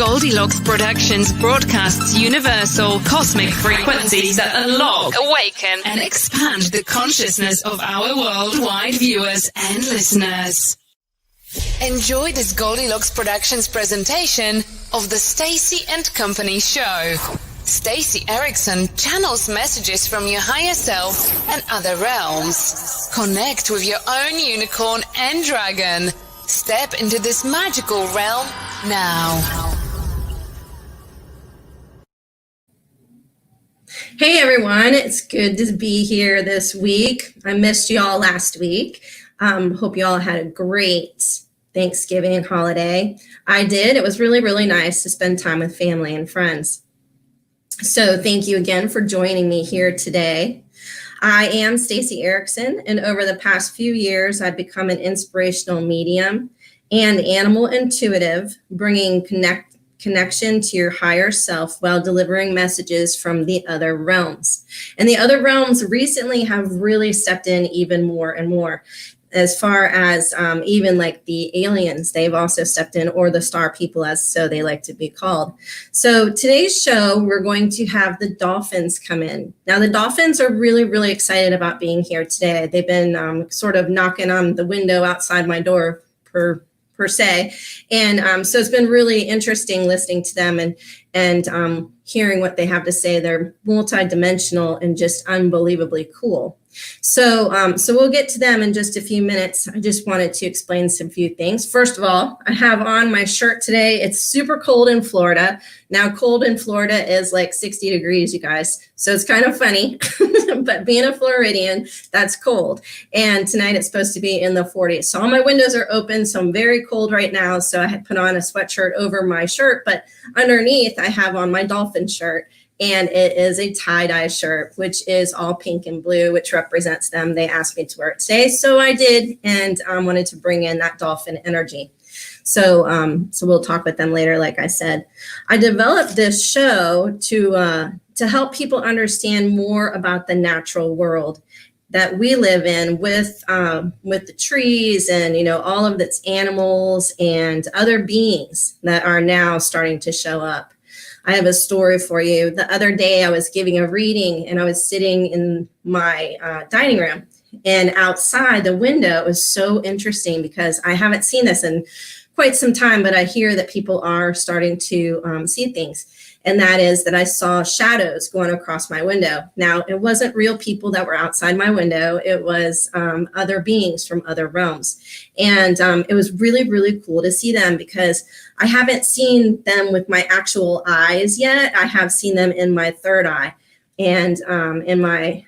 Goldylocks Productions broadcasts universal cosmic frequencies that unlock, awaken, and expand the consciousness of our worldwide viewers and listeners. Enjoy this Goldylocks Productions presentation of the Stacey and Company Show. Stacey Ericson channels messages from your higher self and other realms. Connect with your own unicorn and dragon. Step into this magical realm now. Hey everyone, it's good to be here this week. I missed y'all last week. Hope y'all had a great Thanksgiving holiday. I did. It was really, really nice to spend time with family and friends. So thank you again for joining me here today. I am Stacey Ericson, and over the past few years, I've become an inspirational medium and animal intuitive, bringing connection to your higher self while delivering messages from the other realms. And the other realms recently have really stepped in even more and more. As far as even like the aliens, they've also stepped in, or the star people, as so they like to be called. So today's show, we're going to have the dolphins come in. Now, the dolphins are really, really excited about being here today. They've been sort of knocking on the window outside my door per se. And so it's been really interesting listening to them and hearing what they have to say. They're multidimensional and just unbelievably cool. So we'll get to them in just a few minutes. I just wanted to explain some few things. First of all, I have on my shirt today. It's super cold in Florida. Now, cold in Florida is like 60 degrees, you guys. So it's kind of funny, but being a Floridian, that's cold. And tonight it's supposed to be in the 40s. So all my windows are open, so I'm very cold right now. So I had put on a sweatshirt over my shirt, but underneath I have on my dolphin shirt. And it is a tie-dye shirt, which is all pink and blue, which represents them. They asked me to wear it today, so I did, and wanted to bring in that dolphin energy. So we'll talk with them later, like I said. I developed this show to help people understand more about the natural world that we live in with the trees and, you know, all of its animals and other beings that are now starting to show up. I have a story for you. The other day I was giving a reading and I was sitting in my dining room, and outside the window, it was so interesting because I haven't seen this in quite some time, but I hear that people are starting to see things. And that is that I saw shadows going across my window. Now, it wasn't real people that were outside my window. It was other beings from other realms. And it was really, really cool to see them because I haven't seen them with my actual eyes yet. I have seen them in my third eye and in my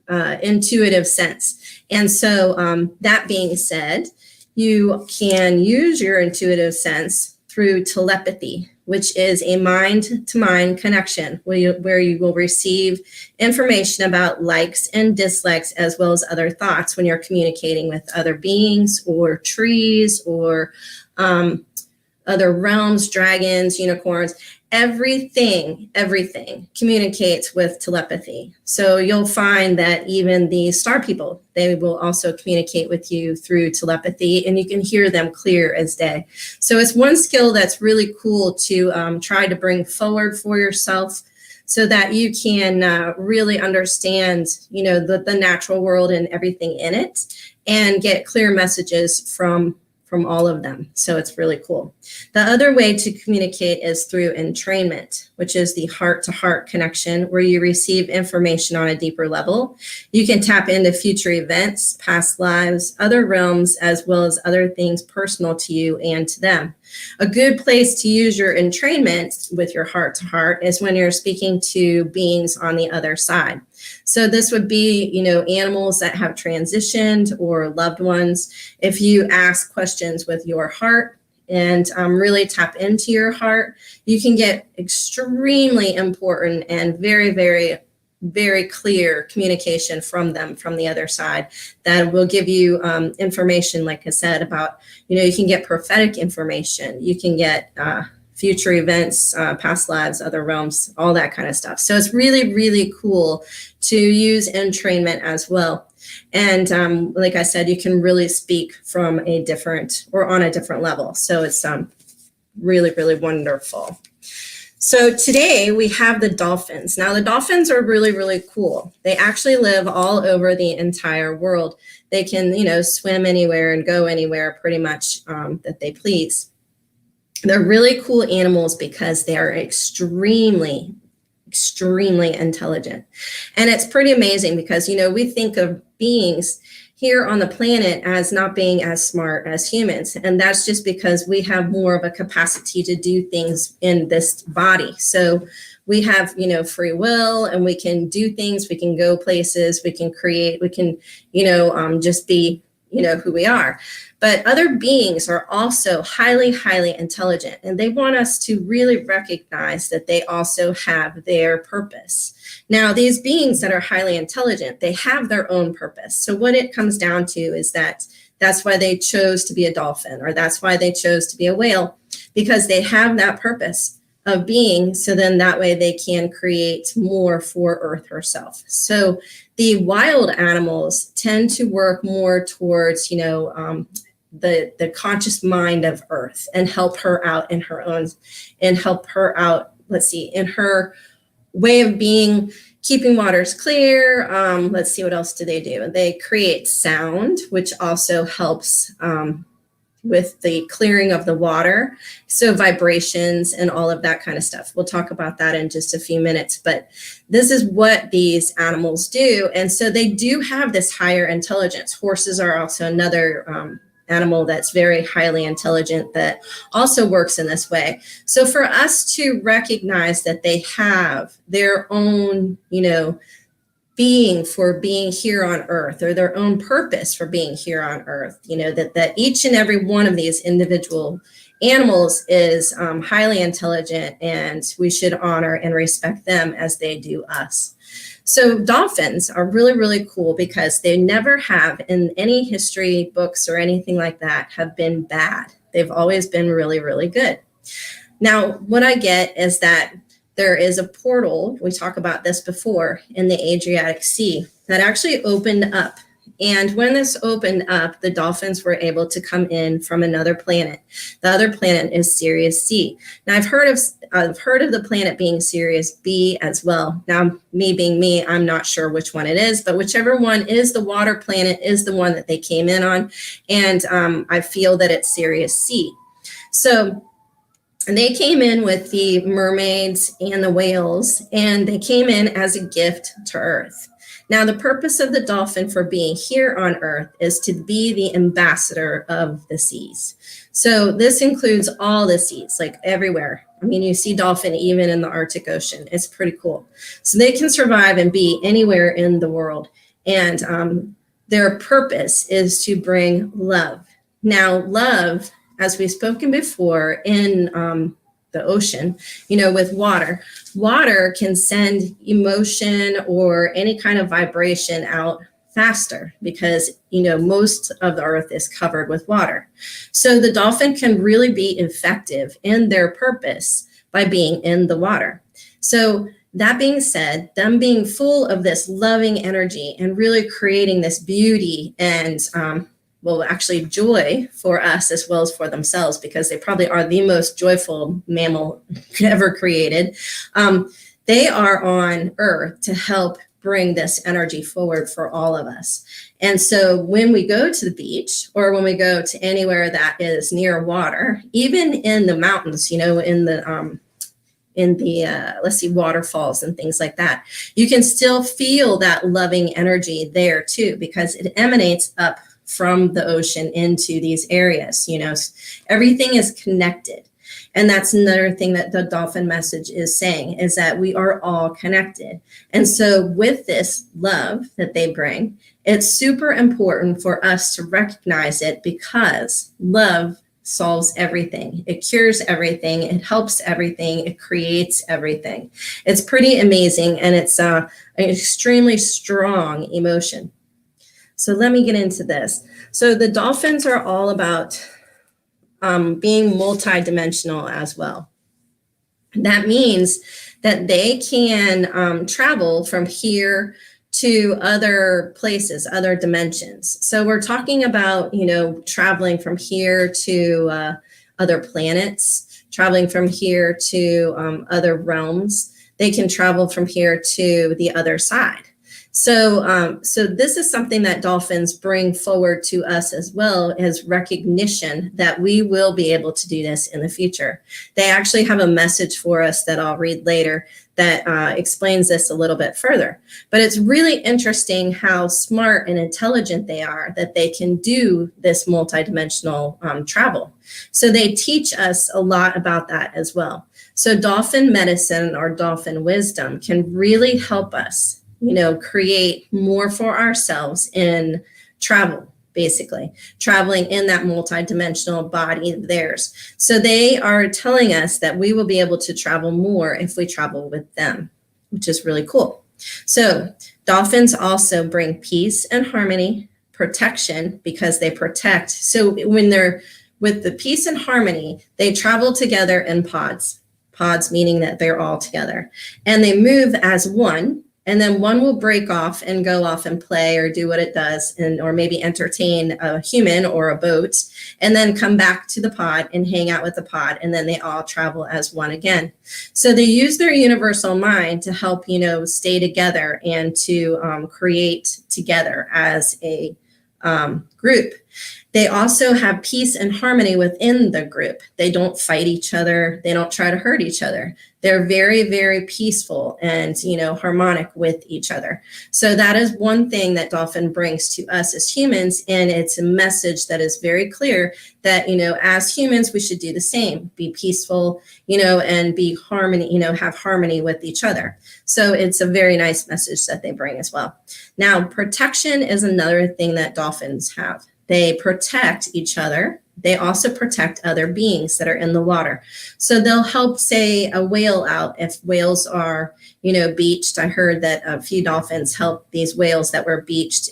intuitive sense. And so that being said, you can use your intuitive sense through telepathy, which is a mind-to-mind connection where you will receive information about likes and dislikes as well as other thoughts when you're communicating with other beings or trees or other realms, dragons, unicorns. Everything communicates with telepathy. So you'll find that even the star people, they will also communicate with you through telepathy, and you can hear them clear as day. So it's one skill that's really cool to try to bring forward for yourself so that you can really understand, you know, the natural world and everything in it and get clear messages from all of them. So it's really cool. The other way to communicate is through entrainment, which is the heart-to-heart connection where you receive information on a deeper level. You can tap into future events, past lives, other realms, as well as other things personal to you and to them. A good place to use your entrainment with your heart-to-heart is when you're speaking to beings on the other side. So this would be, you know, animals that have transitioned or loved ones. If you ask questions with your heart and really tap into your heart, you can get extremely important and very, very, very clear communication from them, from the other side, that will give you information, like I said, about, you know, you can get prophetic information, you can get future events, past lives, other realms, all that kind of stuff. So it's really, really cool to use entrainment as well. And like I said, you can really speak from a different or on a different level. So it's really, really wonderful. So today we have the dolphins. Now the dolphins are really, really cool. They actually live all over the entire world. They can, swim anywhere and go anywhere pretty much that they please. They're really cool animals because they are extremely intelligent. And it's pretty amazing because, we think of beings here on the planet as not being as smart as humans. And that's just because we have more of a capacity to do things in this body. So we have, free will, and we can do things, we can go places, we can create, we can, just be, who we are. But other beings are also highly, highly intelligent, and they want us to really recognize that they also have their purpose. Now, these beings that are highly intelligent, they have their own purpose. So what it comes down to is that that's why they chose to be a dolphin, or that's why they chose to be a whale, because they have that purpose of being, so then that way they can create more for Earth herself. So the wild animals tend to work more towards, the conscious mind of Earth and help her out in her own, and help her out, in her way of being, keeping waters clear. Let's see, what else do they do? They create sound, which also helps with the clearing of the water. So vibrations and all of that kind of stuff. We'll talk about that in just a few minutes, but this is what these animals do. And so they do have this higher intelligence. Horses are also another animal that's very highly intelligent that also works in this way. So for us to recognize that they have their own, being for being here on Earth, or their own purpose for being here on Earth, that each and every one of these individual animals is highly intelligent, and we should honor and respect them as they do us. So dolphins are really, really cool because they never have, in any history books or anything like that, have been bad. They've always been really, really good. Now, what I get is that there is a portal, we talked about this before, in the Adriatic Sea that actually opened up. And when this opened up, the dolphins were able to come in from another planet. The other planet is Sirius C. Now, I've heard of the planet being Sirius B as well. Now, me being me, I'm not sure which one it is, but whichever one is the water planet is the one that they came in on. And I feel that it's Sirius C. So, and they came in with the mermaids and the whales, and they came in as a gift to Earth. Now, the purpose of the dolphin for being here on Earth is to be the ambassador of the seas. So this includes all the seas, like everywhere. I mean, you see dolphin even in the Arctic Ocean. It's pretty cool. So they can survive and be anywhere in the world. And their purpose is to bring love. Now, love, as we've spoken before, in the ocean, with water. Water can send emotion or any kind of vibration out faster because, most of the Earth is covered with water. So the dolphin can really be effective in their purpose by being in the water. So that being said, them being full of this loving energy and really creating this beauty and actually joy for us as well as for themselves, because they probably are the most joyful mammal ever created. They are on Earth to help bring this energy forward for all of us. And so when we go to the beach, or when we go to anywhere that is near water, even in the mountains, in the waterfalls and things like that, you can still feel that loving energy there too, because it emanates up from the ocean into these areas. Everything is connected. And that's another thing that the dolphin message is saying, is that we are all connected. And so with this love that they bring, it's super important for us to recognize it, because love solves everything. It cures everything. It helps everything. It creates everything. It's pretty amazing. And it's an extremely strong emotion. So let me get into this. So the dolphins are all about being multidimensional as well. That means that they can travel from here to other places, other dimensions. So we're talking about, traveling from here to other planets, traveling from here to other realms. They can travel from here to the other side. So this is something that dolphins bring forward to us as well as recognition that we will be able to do this in the future. They actually have a message for us that I'll read later that explains this a little bit further. But it's really interesting how smart and intelligent they are that they can do this multidimensional travel. So they teach us a lot about that as well. So dolphin medicine or dolphin wisdom can really help us, create more for ourselves in travel, basically, traveling in that multidimensional body of theirs. So they are telling us that we will be able to travel more if we travel with them, which is really cool. So dolphins also bring peace and harmony, protection, because they protect. So when they're with the peace and harmony, they travel together in pods meaning that they're all together, and they move as one. And then one will break off and go off and play or do what it does, or maybe entertain a human or a boat, and then come back to the pod and hang out with the pod. And then they all travel as one again. So they use their universal mind to help, stay together and to create together as a group. They also have peace and harmony within the group. They don't fight each other. They don't try to hurt each other. They're very, very peaceful and, harmonic with each other. So that is one thing that dolphin brings to us as humans. And it's a message that is very clear that, as humans, we should do the same, be peaceful, and be harmony, have harmony with each other. So it's a very nice message that they bring as well. Now, protection is another thing that dolphins have. They protect each other. They also protect other beings that are in the water. So they'll help, say, a whale out if whales are, beached. I heard that a few dolphins helped these whales that were beached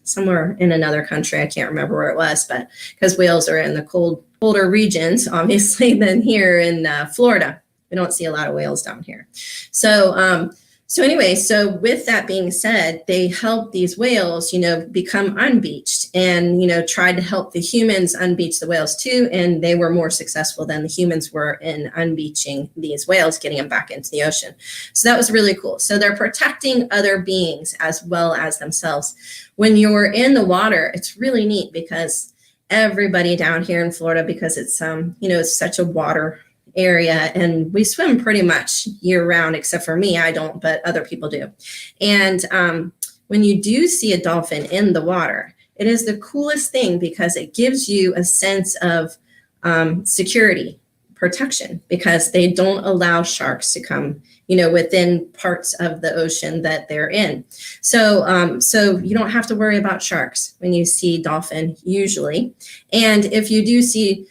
somewhere in another country. I can't remember where it was, but because whales are in the colder regions, obviously, than here in Florida. We don't see a lot of whales down here. So anyway, so with that being said, they help these whales, become unbeached and, tried to help the humans unbeach the whales too. And they were more successful than the humans were in unbeaching these whales, getting them back into the ocean. So that was really cool. So they're protecting other beings as well as themselves. When you're in the water, it's really neat because everybody down here in Florida, because it's, it's such a water area, and we swim pretty much year round, except for me, I don't, but other people do. And when you do see a dolphin in the water, it is the coolest thing because it gives you a sense of security, protection, because they don't allow sharks to come, within parts of the ocean that they're in. So you don't have to worry about sharks when you see dolphin usually. And if you do see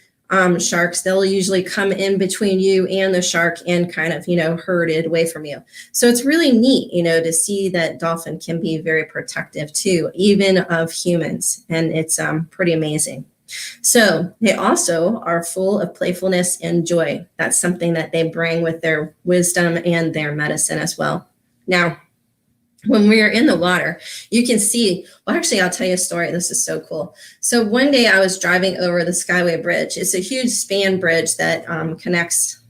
sharks, they'll usually come in between you and the shark and kind of, herd it away from you. So it's really neat, to see that dolphin can be very protective too, even of humans. And it's pretty amazing. So they also are full of playfulness and joy. That's something that they bring with their wisdom and their medicine as well. Now, when we are in the water, you can see, well, actually, I'll tell you a story. This is so cool. So one day I was driving over the Skyway Bridge. It's a huge span bridge that connects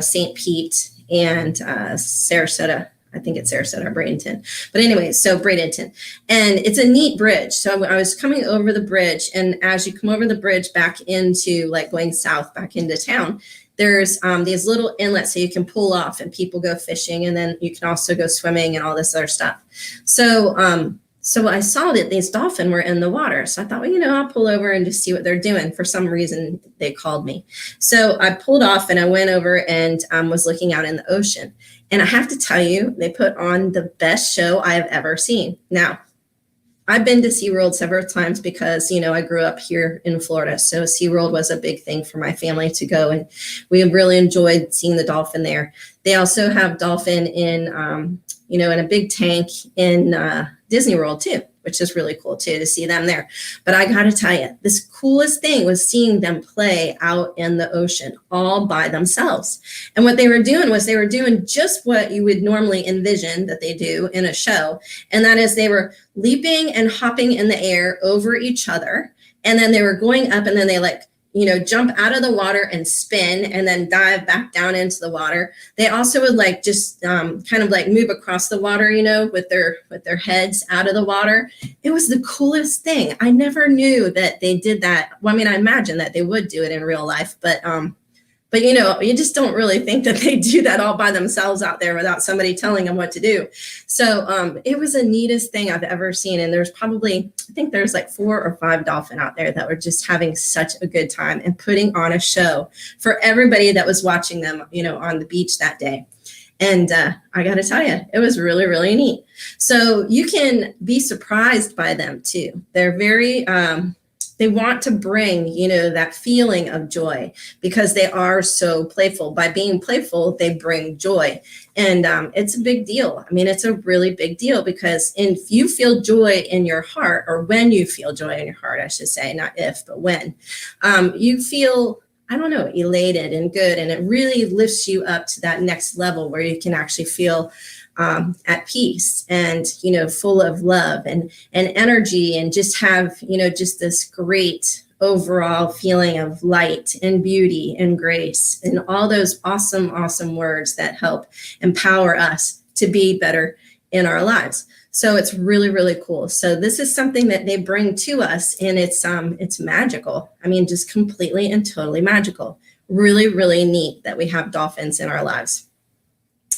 St. Pete and Sarasota. I think it's Sarasota or Bradenton. But anyway, so Bradenton. And it's a neat bridge. So I was coming over the bridge. And as you come over the bridge back into, going south back into town, there's these little inlets so you can pull off and people go fishing, and then you can also go swimming and all this other stuff. So I saw that these dolphins were in the water. So I thought, well, I'll pull over and just see what they're doing. For some reason, they called me. So I pulled off and I went over and was looking out in the ocean. And I have to tell you, they put on the best show I have ever seen. Now, I've been to SeaWorld several times because, I grew up here in Florida. So SeaWorld was a big thing for my family to go. And we really enjoyed seeing the dolphin there. They also have dolphin in a big tank in Disney World too, which is really cool too to see them there. But I got to tell you, this coolest thing was seeing them play out in the ocean all by themselves. And what they were doing was they were doing just what you would normally envision that they do in a show. And that is they were leaping and hopping in the air over each other. And then they were going up and then they jump out of the water and spin and then dive back down into the water. They also would like just kind of like move across the water, with their heads out of the water. It was the coolest thing. I never knew that they did that. Well, I mean, I imagine that they would do it in real life, but you just don't really think that they do that all by themselves out there without somebody telling them what to do. So it was the neatest thing I've ever seen. And there's probably, I think there's like 4 or 5 dolphin out there that were just having such a good time and putting on a show for everybody that was watching them, on the beach that day. And I got to tell you, it was really, really neat. So you can be surprised by them too. They're very, they want to bring, that feeling of joy because they are so playful. By being playful, they bring joy. And it's a big deal. I mean, it's a really big deal because if you feel joy in your heart, or when you feel joy in your heart, I should say, not if, but when, you feel, elated and good. And it really lifts you up to that next level where you can actually feel at peace and, full of love and energy, and just have, just this great overall feeling of light and beauty and grace and all those awesome, awesome words that help empower us to be better in our lives. So it's really, really cool. So this is something that they bring to us, and it's magical. I mean, just completely and totally magical. Really, really neat that we have dolphins in our lives.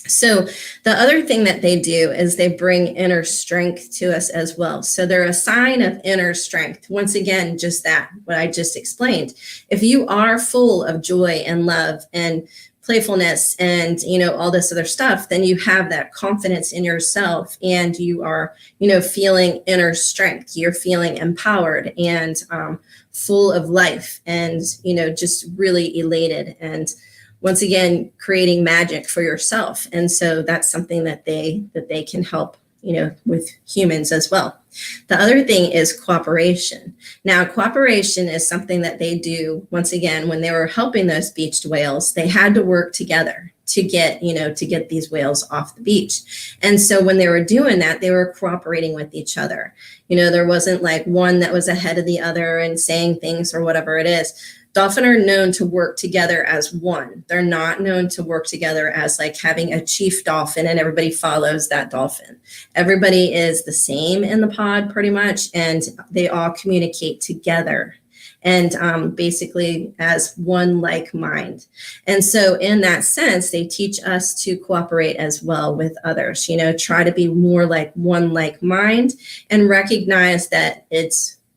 So the other thing that they do is they bring inner strength to us as well. So they're a sign of inner strength. Once again, just that, what I just explained. If you are full of joy and love and playfulness and, all this other stuff, then you have that confidence in yourself, and you are, feeling inner strength. You're feeling empowered and full of life and, just really elated and, once again, creating magic for yourself. And so that's something that they can help, with humans as well. The other thing is cooperation. Now, cooperation is something that they do, once again, when they were helping those beached whales, they had to work together to get these whales off the beach. And so when they were doing that, they were cooperating with each other. There wasn't like one that was ahead of the other and saying things or whatever it is. Dolphin are known to work together as one. They're not known to work together as like having a chief dolphin and everybody follows that dolphin. Everybody is the same in the pod pretty much, and they all communicate together and basically as one like mind. And so in that sense, they teach us to cooperate as well with others, try to be more like one like mind and recognize that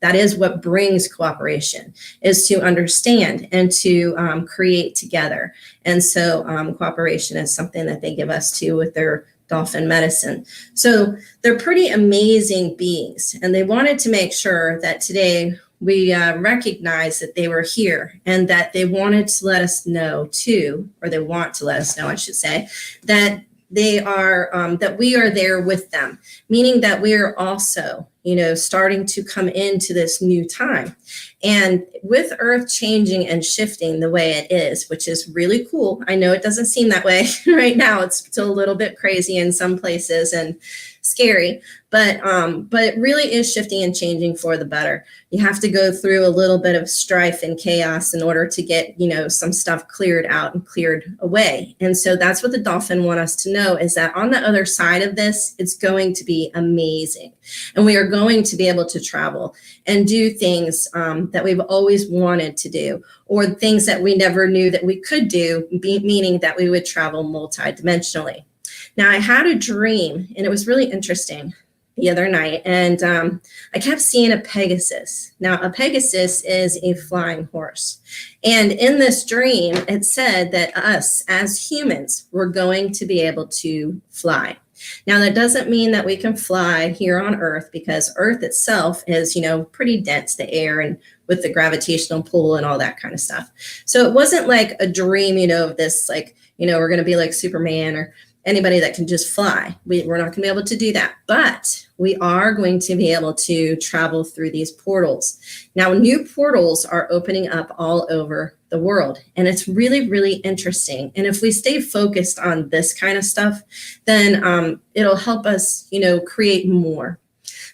that is what brings cooperation, is to understand and to create together. And so cooperation is something that they give us too with their dolphin medicine. So they're pretty amazing beings. And they wanted to make sure that today we recognize that they were here and that they wanted to let us know too, or they want to let us know, I should say, that they are, that we are there with them, meaning that we are also, starting to come into this new time. And with Earth changing and shifting the way it is, which is really cool. I know it doesn't seem that way right now. It's still a little bit crazy in some places and scary, but it really is shifting and changing for the better. You have to go through a little bit of strife and chaos in order to get, some stuff cleared out and cleared away. And so that's what the dolphin want us to know, is that on the other side of this, it's going to be amazing. And we are going to be able to travel and do things that we've always wanted to do, or things that we never knew that we could do, meaning that we would travel multidimensionally. Now, I had a dream, and it was really interesting the other night, and I kept seeing a Pegasus. Now, a Pegasus is a flying horse. And in this dream, it said that us as humans were going to be able to fly. Now, that doesn't mean that we can fly here on Earth, because Earth itself is, pretty dense, the air and with the gravitational pull and all that kind of stuff. So it wasn't like a dream, of this, like, we're going to be like Superman or anybody that can just fly. We're not going to be able to do that, but we are going to be able to travel through these portals. Now, new portals are opening up all over the world, and it's really, really interesting. And if we stay focused on this kind of stuff, then it'll help us, create more.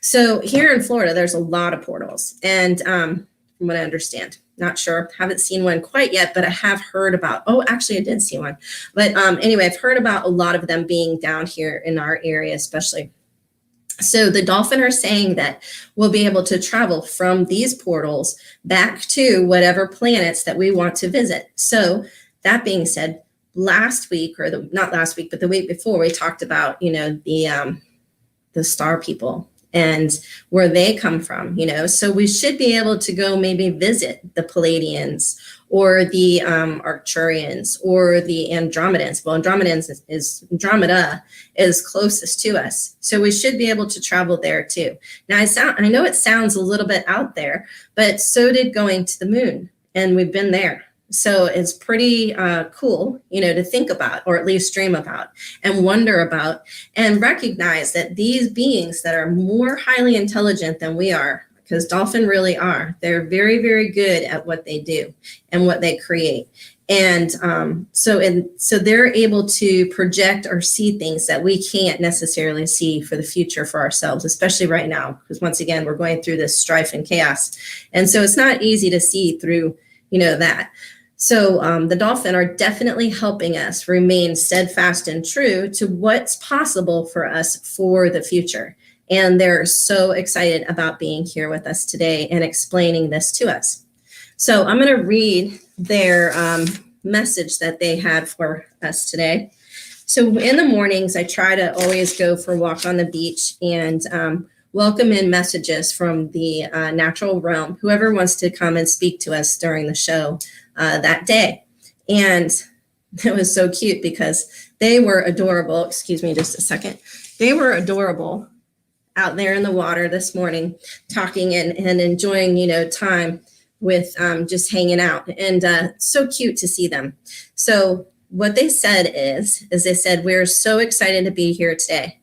So here in Florida, there's a lot of portals, and from what I understand. Not sure. Haven't seen one quite yet, but I have heard about, oh, actually I did see one. But anyway, I've heard about a lot of them being down here in our area, especially. So the dolphin are saying that we'll be able to travel from these portals back to whatever planets that we want to visit. So that being said, last week, or not last week, but the week before, we talked about, the star people and where they come from, so we should be able to go maybe visit the Palladians or the Arcturians or the Andromedans. Well, Andromeda is closest to us, so we should be able to travel there too. Now, I know it sounds a little bit out there, but so did going to the moon, and we've been there. So it's pretty cool, to think about, or at least dream about and wonder about, and recognize that these beings that are more highly intelligent than we are, because dolphin really are, they're very, very good at what they do and what they create. And so they're able to project or see things that we can't necessarily see for the future for ourselves, especially right now, because once again, we're going through this strife and chaos. And so it's not easy to see through, that. So the dolphin are definitely helping us remain steadfast and true to what's possible for us for the future. And they're so excited about being here with us today and explaining this to us. So I'm going to read their message that they had for us today. So in the mornings, I try to always go for a walk on the beach and welcome in messages from the natural realm, whoever wants to come and speak to us during the show that day. And it was so cute because they were adorable. Excuse me just a second. They were adorable out there in the water this morning, talking and enjoying, time with just hanging out, and so cute to see them. So what they said is they said, we're so excited to be here today.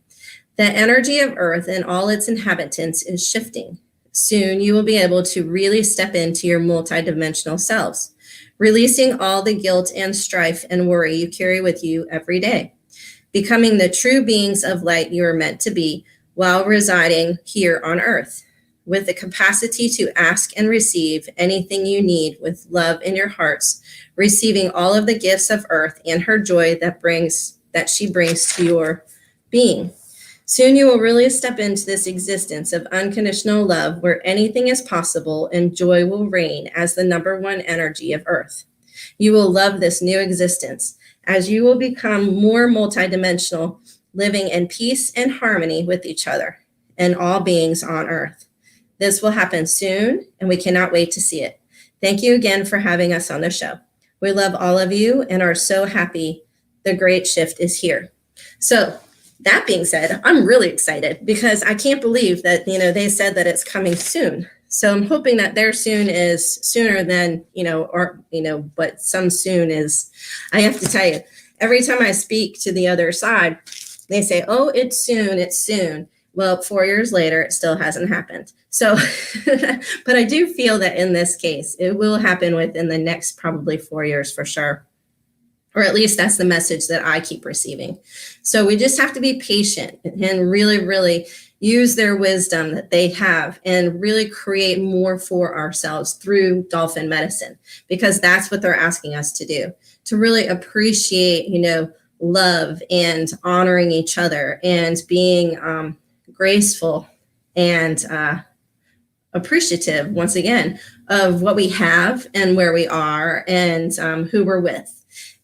The energy of Earth and all its inhabitants is shifting. Soon you will be able to really step into your multidimensional selves, releasing all the guilt and strife and worry you carry with you every day, becoming the true beings of light you are meant to be while residing here on Earth, with the capacity to ask and receive anything you need with love in your hearts, receiving all of the gifts of Earth and her joy that she brings to your being. Soon you will really step into this existence of unconditional love where anything is possible and joy will reign as the number one energy of Earth. You will love this new existence as you will become more multidimensional, living in peace and harmony with each other and all beings on Earth. This will happen soon, and we cannot wait to see it. Thank you again for having us on the show. We love all of you and are so happy the great shift is here. So, that being said, I'm really excited because I can't believe that, they said that it's coming soon. So I'm hoping that their soon is sooner than, but some soon is, I have to tell you, every time I speak to the other side, they say, oh, it's soon. Well, 4 years later, it still hasn't happened. So, but I do feel that in this case, it will happen within the next probably 4 years for sure. Or at least that's the message that I keep receiving. So we just have to be patient and really, really use their wisdom that they have and really create more for ourselves through dolphin medicine, because that's what they're asking us to do, to really appreciate, love and honoring each other and being graceful and appreciative, once again, of what we have and where we are and who we're with.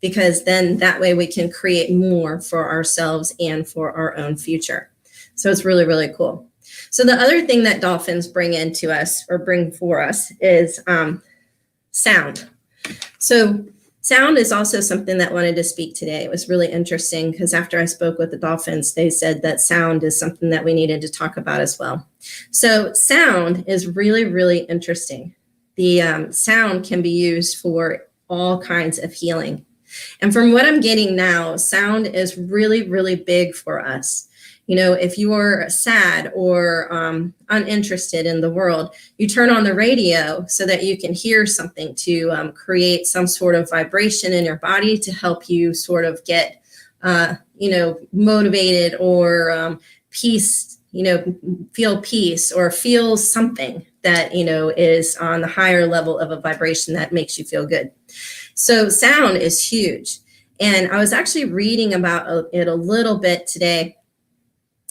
Because then that way we can create more for ourselves and for our own future. So it's really, really cool. So the other thing that dolphins bring into us or bring for us is sound. So sound is also something that I wanted to speak today. It was really interesting because after I spoke with the dolphins, they said that sound is something that we needed to talk about as well. So sound is really, really interesting. The sound can be used for all kinds of healing. And from what I'm getting now, sound is really, really big for us. If you are sad or uninterested in the world, you turn on the radio so that you can hear something to create some sort of vibration in your body to help you sort of get, motivated or peace, feel peace or feel something, that, is on the higher level of a vibration that makes you feel good. So sound is huge. And I was actually reading about it a little bit today,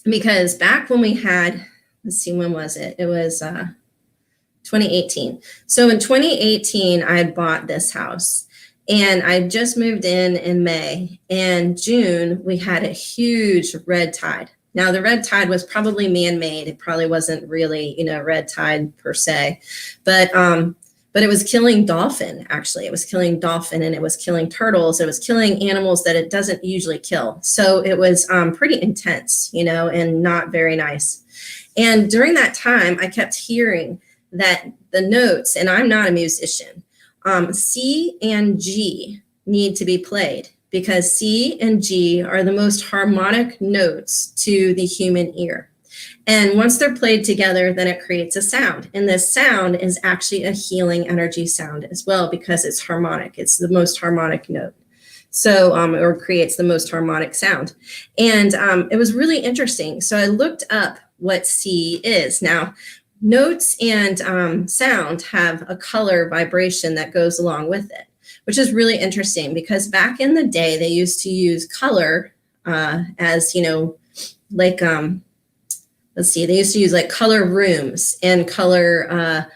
because back when we had, let's see, when was it? It was 2018. So in 2018, I bought this house, and I just moved in May, and June, we had a huge red tide. Now, the red tide was probably man-made. It probably wasn't really, red tide per se, but it was killing dolphin, actually. It was killing dolphin, and it was killing turtles. It was killing animals that it doesn't usually kill. So it was pretty intense, and not very nice. And during that time, I kept hearing that the notes, and I'm not a musician, C and G need to be played, because C and G are the most harmonic notes to the human ear. And once they're played together, then it creates a sound. And this sound is actually a healing energy sound as well, because it's harmonic. It's the most harmonic note. So, or creates the most harmonic sound. And it was really interesting. So I looked up what C is. Now, notes and sound have a color vibration that goes along with it, which is really interesting, because back in the day, they used to use color as, like, let's see, they used to use like color rooms and color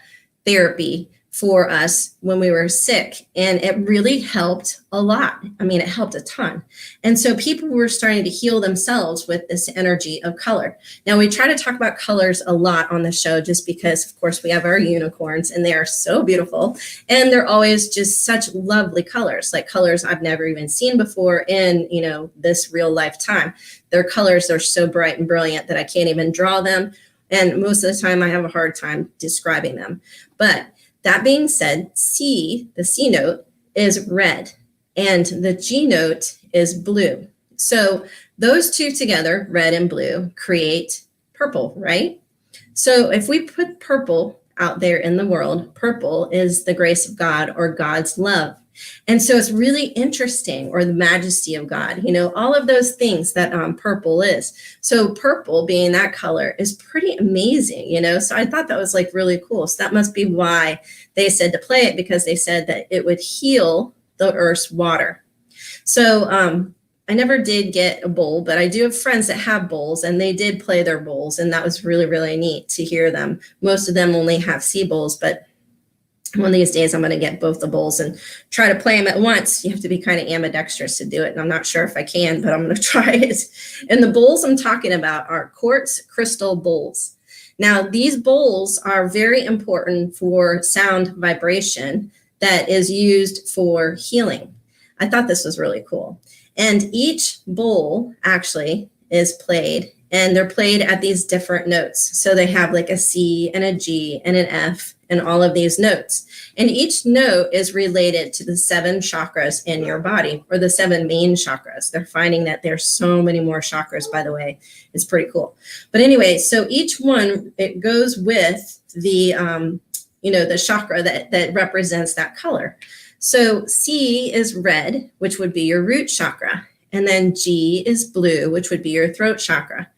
therapy for us when we were sick. And it really helped a lot. I mean, it helped a ton. And so people were starting to heal themselves with this energy of color. Now, we try to talk about colors a lot on the show, just because, of course, we have our unicorns, and they are so beautiful. And they're always just such lovely colors, like colors I've never even seen before in, this real lifetime. Their colors are so bright and brilliant that I can't even draw them. And most of the time I have a hard time describing them. But that being said, C, the C note, is red, and the G note is blue. So those two together, red and blue, create purple, right? So if we put purple out there in the world, purple is the grace of God, or God's love. And so it's really interesting, or the majesty of God, all of those things that purple is. So purple, being that color, is pretty amazing, So I thought that was like really cool. So that must be why they said to play it, because they said that it would heal the earth's water. So I never did get a bowl, but I do have friends that have bowls, and they did play their bowls, and that was really, really neat to hear them. Most of them only have C bowls, but one of these days I'm going to get both the bowls and try to play them at once. You have to be kind of ambidextrous to do it, and I'm not sure if I can, but I'm going to try it. And the bowls I'm talking about are quartz crystal bowls. Now, these bowls are very important for sound vibration that is used for healing. I thought this was really cool. And each bowl actually is played, and they're played at these different notes. So they have like a C and a G and an F and all of these notes. And each note is related to the 7 chakras in your body, or the 7 main chakras. They're finding that there's so many more chakras, by the way. It's pretty cool. But anyway, so each one, it goes with the, the chakra that represents that color. So C is red, which would be your root chakra. And then G is blue, which would be your throat chakra.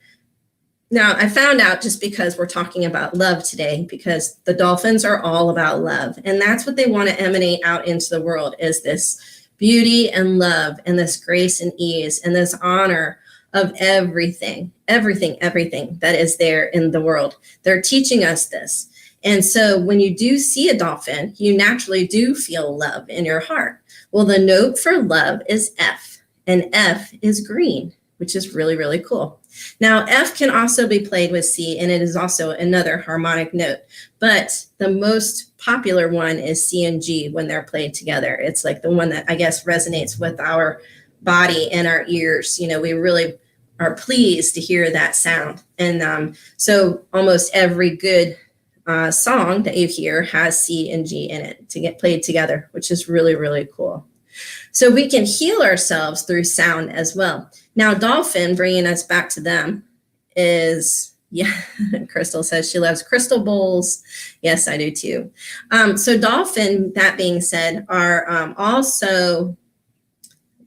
Now, I found out, just because we're talking about love today, because the dolphins are all about love. And that's what they want to emanate out into the world, is this beauty and love and this grace and ease and this honor of everything that is there in the world. They're teaching us this. And so when you do see a dolphin, you naturally do feel love in your heart. Well, the note for love is F, and F is green, which is really, really cool. Now, F can also be played with C, and it is also another harmonic note. But the most popular one is C and G when they're played together. It's like the one that I guess resonates with our body and our ears. We really are pleased to hear that sound. And so almost every good song that you hear has C and G in it to get played together, which is really, really cool. So we can heal ourselves through sound as well. Now, dolphin, bringing us back to them, is, Crystal says she loves crystal bowls. Yes, I do too. So dolphin, that being said, are also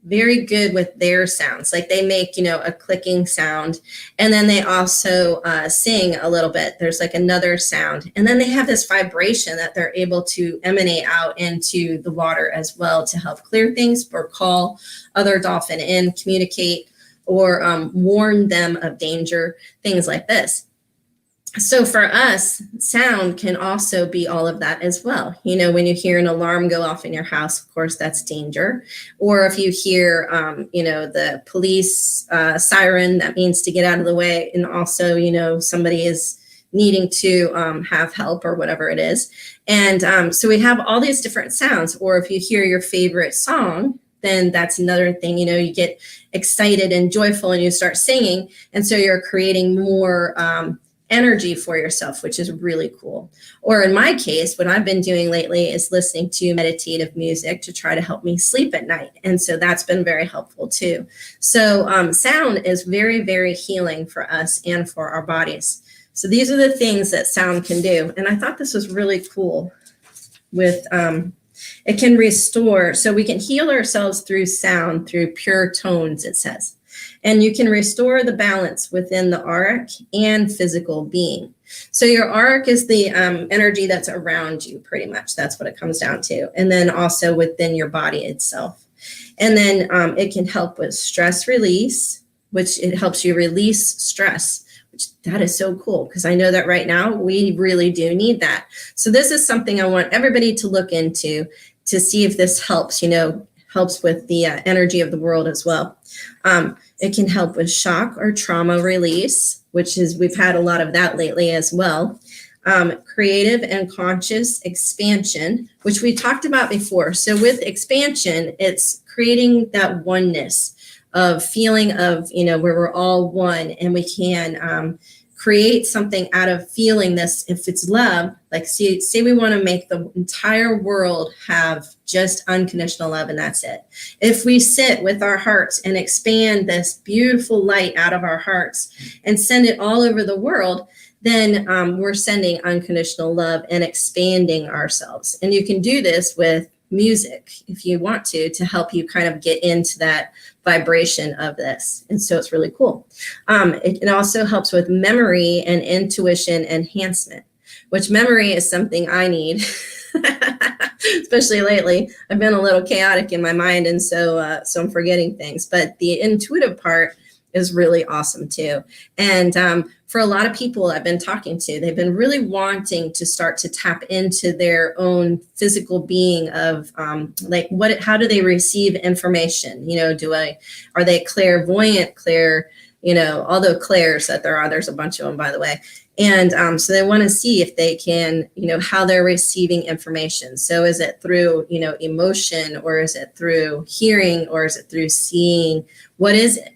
very good with their sounds. Like they make, a clicking sound, and then they also sing a little bit. There's like another sound, and then they have this vibration that they're able to emanate out into the water as well to help clear things or call other dolphin in, communicate, or warn them of danger, things like this. So for us, sound can also be all of that as well. When you hear an alarm go off in your house, of course, that's danger. Or if you hear, the police siren, that means to get out of the way. And also, somebody is needing to have help or whatever it is. And so we have all these different sounds. Or if you hear your favorite song, then that's another thing, you get excited and joyful and you start singing. And so you're creating more energy for yourself, which is really cool. Or in my case, what I've been doing lately is listening to meditative music to try to help me sleep at night. And so that's been very helpful too. So sound is very, very healing for us and for our bodies. So these are the things that sound can do. And I thought this was really cool with, it can restore. So we can heal ourselves through sound, through pure tones, it says. And you can restore the balance within the auric and physical being. So your auric is the energy that's around you, pretty much. That's what it comes down to. And then also within your body itself. And then it can help with stress release, which it helps you release stress, which that is so cool, because I know that right now we really do need that. So this is something I want everybody to look into to see if this helps, helps with the energy of the world as well. It can help with shock or trauma release, which is, we've had a lot of that lately as well. Creative and conscious expansion, which we talked about before. So with expansion, it's creating that oneness of feeling of, where we're all one, and we can create something out of feeling this. If it's love, like say we want to make the entire world have just unconditional love, and that's it. If we sit with our hearts and expand this beautiful light out of our hearts and send it all over the world, then we're sending unconditional love and expanding ourselves. And you can do this with music if you want to help you kind of get into that vibration of this. And so it's really cool. It also helps with memory and intuition enhancement, which memory is something I need, especially lately. I've been a little chaotic in my mind, and so I'm forgetting things. But the intuitive part is really awesome too. And for a lot of people I've been talking to, they've been really wanting to start to tap into their own physical being of how do they receive information? Are they clairvoyant, all the clairs that there are, there's a bunch of them, by the way. And so they want to see if they can, how they're receiving information. So is it through, emotion, or is it through hearing, or is it through seeing? What is it,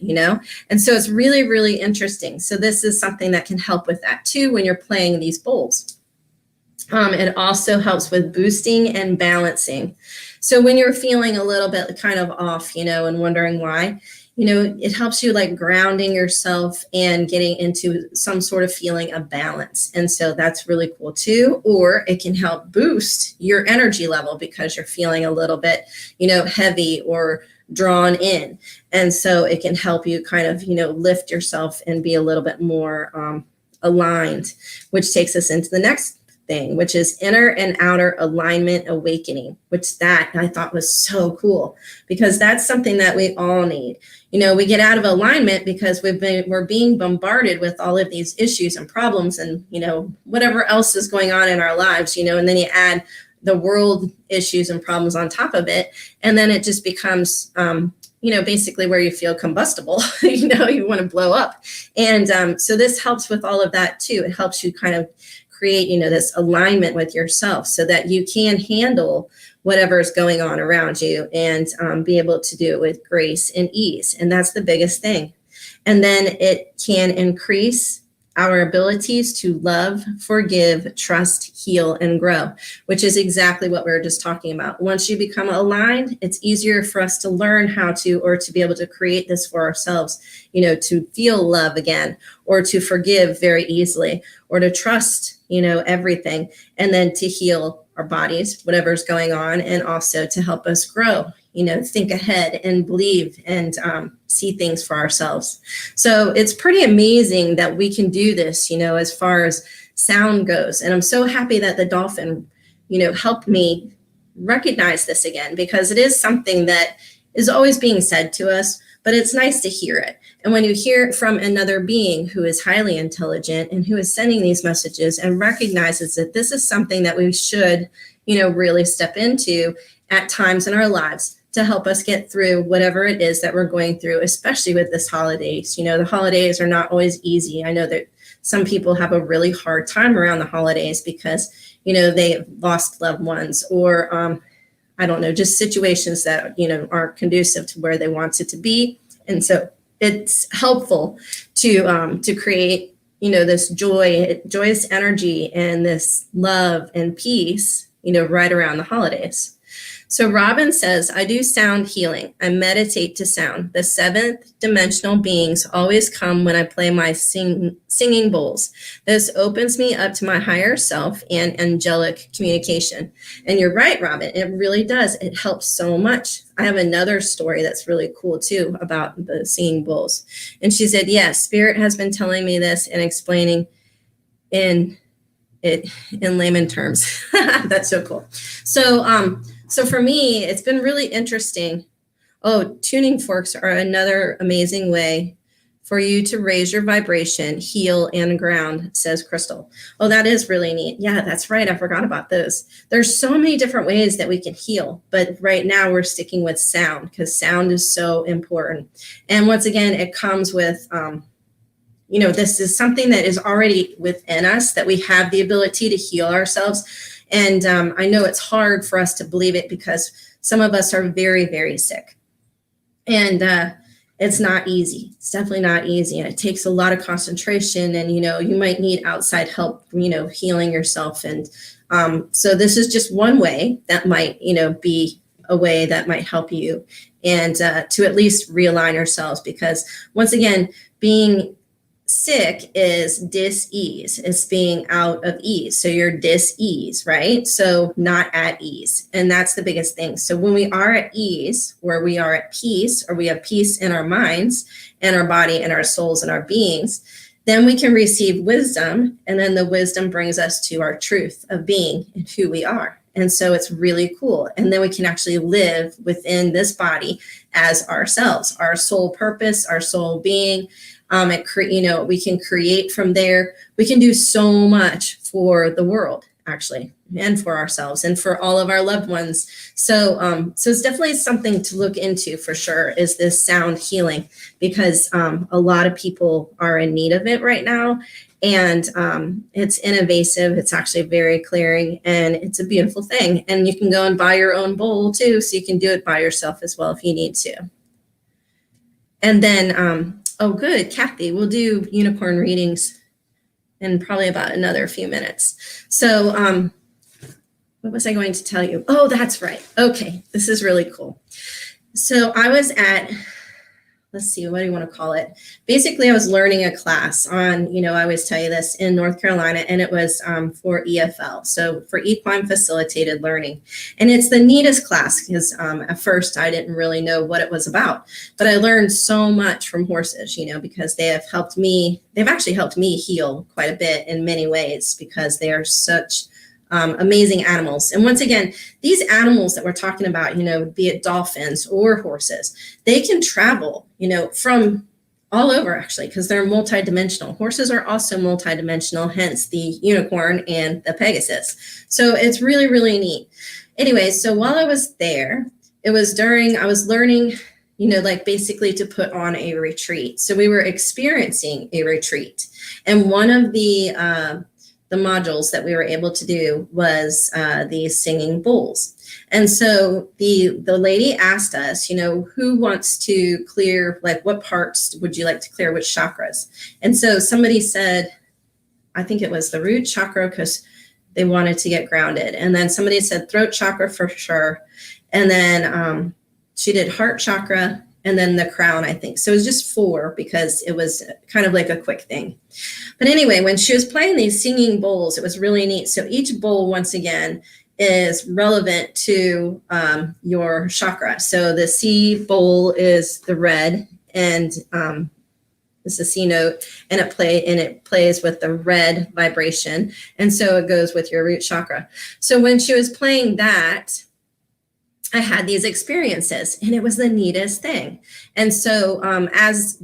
And so it's really, really interesting. So this is something that can help with that too when you're playing these bowls. It also helps with boosting and balancing. So when you're feeling a little bit kind of off, and wondering why, it helps you like grounding yourself and getting into some sort of feeling of balance. And so that's really cool too. Or it can help boost your energy level because you're feeling a little bit, heavy or drawn in. And so it can help you kind of, lift yourself and be a little bit more aligned, which takes us into the next thing, which is inner and outer alignment awakening, which that I thought was so cool, because that's something that we all need. We get out of alignment because we're being bombarded with all of these issues and problems and, whatever else is going on in our lives, and then you add the world issues and problems on top of it. And then it just becomes, basically where you feel combustible, you want to blow up. And so this helps with all of that too. It helps you kind of create, this alignment with yourself so that you can handle whatever is going on around you and be able to do it with grace and ease. And that's the biggest thing. And then it can increase our abilities to love, forgive, trust, heal, and grow, which is exactly what we were just talking about. Once you become aligned, it's easier for us to learn how to, or to be able to create this for ourselves, to feel love again, or to forgive very easily, or to trust, everything, and then to heal our bodies, whatever's going on, and also to help us grow, think ahead and believe and see things for ourselves. So it's pretty amazing that we can do this, as far as sound goes. And I'm so happy that the dolphin, helped me recognize this again, because it is something that is always being said to us, but it's nice to hear it. And when you hear it from another being who is highly intelligent and who is sending these messages and recognizes that this is something that we should, really step into at times in our lives to help us get through whatever it is that we're going through, especially with this holidays. The holidays are not always easy. I know that some people have a really hard time around the holidays because, they've lost loved ones, or I don't know, just situations that, aren't conducive to where they want it to be. And so it's helpful to create, this joyous energy and this love and peace, right around the holidays. So Robin says, I do sound healing. I meditate to sound. The seventh dimensional beings always come when I play my singing bowls. This opens me up to my higher self and angelic communication. And you're right, Robin, it really does. It helps so much. I have another story that's really cool too about the singing bowls. And she said, yes, Spirit has been telling me this and explaining in layman terms. That's so cool. So for me, it's been really interesting. Oh, tuning forks are another amazing way for you to raise your vibration, heal, and ground, says Crystal. Oh, that is really neat. Yeah, that's right. I forgot about those. There's so many different ways that we can heal, but right now we're sticking with sound because sound is so important. And once again, it comes with, this is something that is already within us, that we have the ability to heal ourselves. And I know it's hard for us to believe it because some of us are very, very sick. And it's not easy. It's definitely not easy. And it takes a lot of concentration. And, you might need outside help, healing yourself. And so this is just one way that might, be a way that might help you. And to at least realign ourselves. Because once again, being sick is dis-ease. It's being out of ease. So you're dis-ease, right? So not at ease. And that's the biggest thing. So when we are at ease, where we are at peace, or we have peace in our minds and our body and our souls and our beings, then we can receive wisdom. And then the wisdom brings us to our truth of being and who we are. And so it's really cool. And then we can actually live within this body as ourselves, our soul purpose, our soul being. We can create from there. We can do so much for the world, actually, and for ourselves and for all of our loved ones. So it's definitely something to look into for sure, is this sound healing, because a lot of people are in need of it right now. And it's innovasive. It's actually very clearing, and it's a beautiful thing. And you can go and buy your own bowl too. So you can do it by yourself as well if you need to. And then, oh, good, Kathy, we'll do unicorn readings in probably about another few minutes. So what was I going to tell you? Oh, that's right. Okay, this is really cool. So I was at, let's see, what do you want to call it? Basically, I was learning a class on, I always tell you this, in North Carolina, and it was for EFL, so for equine facilitated learning. And it's the neatest class because at first I didn't really know what it was about, but I learned so much from horses, because they've actually helped me heal quite a bit in many ways, because they are such amazing animals. And once again, these animals that we're talking about, be it dolphins or horses, they can travel, from all over, actually, because they're multidimensional. Horses are also multidimensional, hence the unicorn and the Pegasus. So it's really, really neat. Anyway, so while I was there, I was learning, basically to put on a retreat. So we were experiencing a retreat. And one of the modules that we were able to do was these singing bowls. And so the lady asked us, who wants to clear, what parts would you like to clear, which chakras? And so somebody said, I think it was the root chakra, because they wanted to get grounded. And then somebody said throat chakra for sure. And then she did heart chakra, and then the crown, I think. So it was just 4 because it was kind of like a quick thing. But anyway, when she was playing these singing bowls, it was really neat. So each bowl, once again, is relevant to your chakra. So the C bowl is the red, and it's a C note, and it plays with the red vibration, and so it goes with your root chakra. So when she was playing that, I had these experiences, and it was the neatest thing. And so as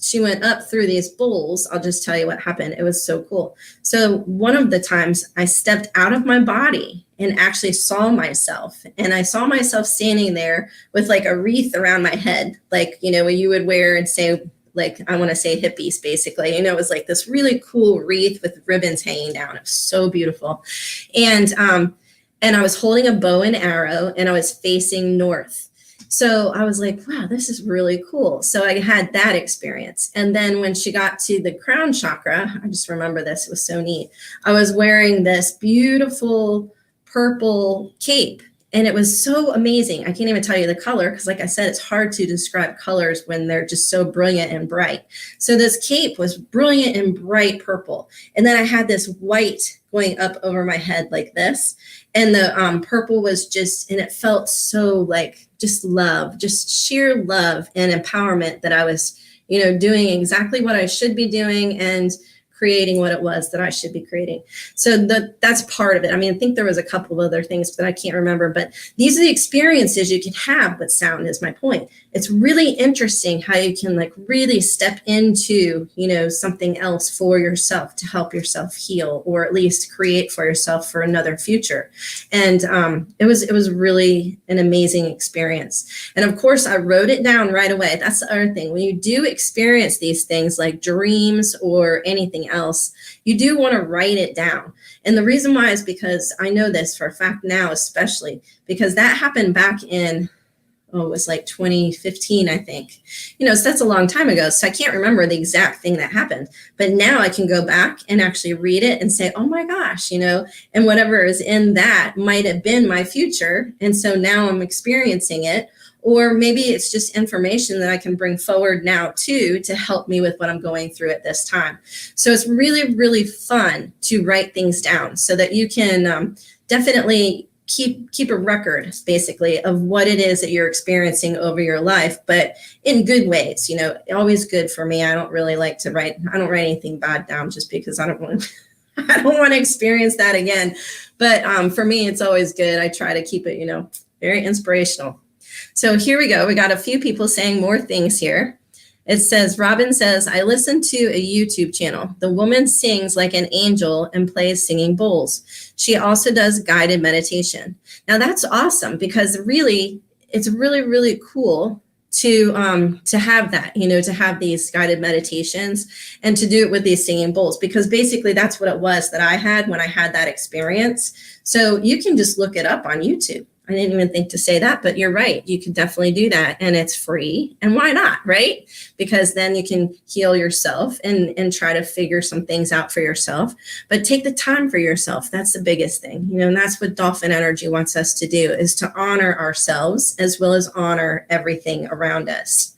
she went up through these bowls, I'll just tell you what happened. It was so cool. So one of the times I stepped out of my body and actually saw myself, and I saw myself standing there with like a wreath around my head, like, you know, what you would wear and say, like, I want to say hippies, basically. You know, it was like this really cool wreath with ribbons hanging down. It was so beautiful. And I was holding a bow and arrow, and I was facing north. So I was like, wow, this is really cool. So I had that experience. And then when she got to the crown chakra, I just remember this, it was so neat. I was wearing this beautiful purple cape, and it was so amazing. I can't even tell you the color, because like I said, it's hard to describe colors when they're just so brilliant and bright. So this cape was brilliant and bright purple. And then I had this white going up over my head like this. And the purple was just, and it felt so like just love, just sheer love and empowerment that I was, you know, doing exactly what I should be doing and creating what it was that I should be creating. So that's part of it. I mean, I think there was a couple of other things, but I can't remember. But these are the experiences you can have with sound, is my point. It's really interesting how you can like really step into, you know, something else for yourself to help yourself heal, or at least create for yourself for another future. And it was really an amazing experience. And of course, I wrote it down right away. That's the other thing. When you do experience these things like dreams or anything else, you do want to write it down. And the reason why is because I know this for a fact now, especially because that happened back in, it was like 2015, I think. You know, so that's a long time ago. So I can't remember the exact thing that happened. But now I can go back and actually read it and say, oh my gosh, you know, and whatever is in that might have been my future. And so now I'm experiencing it. Or maybe it's just information that I can bring forward now too, to help me with what I'm going through at this time. So it's really, really fun to write things down so that you can definitely keep a record, basically, of what it is that you're experiencing over your life, but in good ways. You know, always good for me. I don't really like to write. I don't write anything bad down just because I don't want to experience that again. But for me, it's always good. I try to keep it, you know, very inspirational. So here we go. We got a few people saying more things here. It says, Robin says, I listen to a YouTube channel. The woman sings like an angel and plays singing bowls. She also does guided meditation. Now that's awesome, because really, it's really, really cool to have that, you know, to have these guided meditations and to do it with these singing bowls, because basically that's what it was that I had when I had that experience. So you can just look it up on YouTube. I didn't even think to say that, but you're right. You can definitely do that, and it's free. And why not, right? Because then you can heal yourself and try to figure some things out for yourself. But take the time for yourself. That's the biggest thing, you know, and that's what Dolphin Energy wants us to do, is to honor ourselves as well as honor everything around us.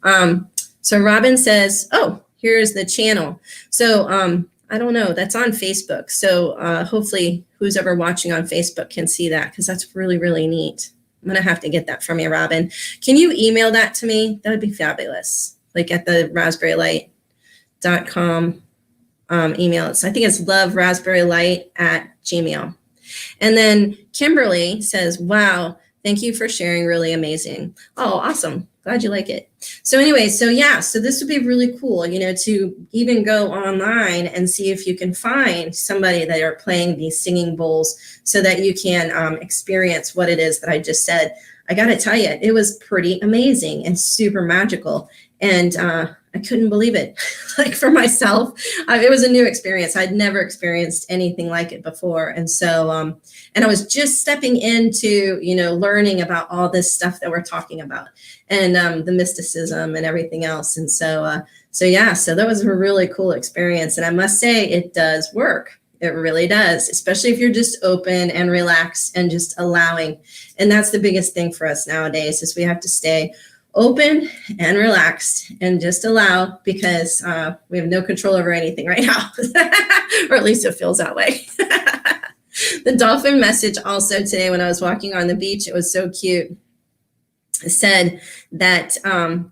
So Robin says, oh, here's the channel. So I don't know, that's on Facebook. So hopefully who's ever watching on Facebook can see that, because that's really, really neat. I'm going to have to get that from you, Robin. Can you email that to me? That would be fabulous. Like at the raspberrylight.com email. So I think it's loveraspberrylight@gmail.com. And then Kimberly says, wow, thank you for sharing. Really amazing. Oh, awesome. Glad you like it. So anyway, so yeah, so this would be really cool, you know, to even go online and see if you can find somebody that are playing these singing bowls so that you can experience what it is that I just said. I got to tell you, it was pretty amazing and super magical. And I couldn't believe it. Like for myself, it was a new experience. I'd never experienced anything like it before. And so, and I was just stepping into, you know, learning about all this stuff that we're talking about, and the mysticism and everything else. And so, yeah, so that was a really cool experience. And I must say, it does work. It really does, especially if you're just open and relaxed and just allowing. And that's the biggest thing for us nowadays, is we have to stay open and relaxed and just allow, because we have no control over anything right now, or at least it feels that way. The dolphin message also today when I was walking on the beach, it was so cute. It said that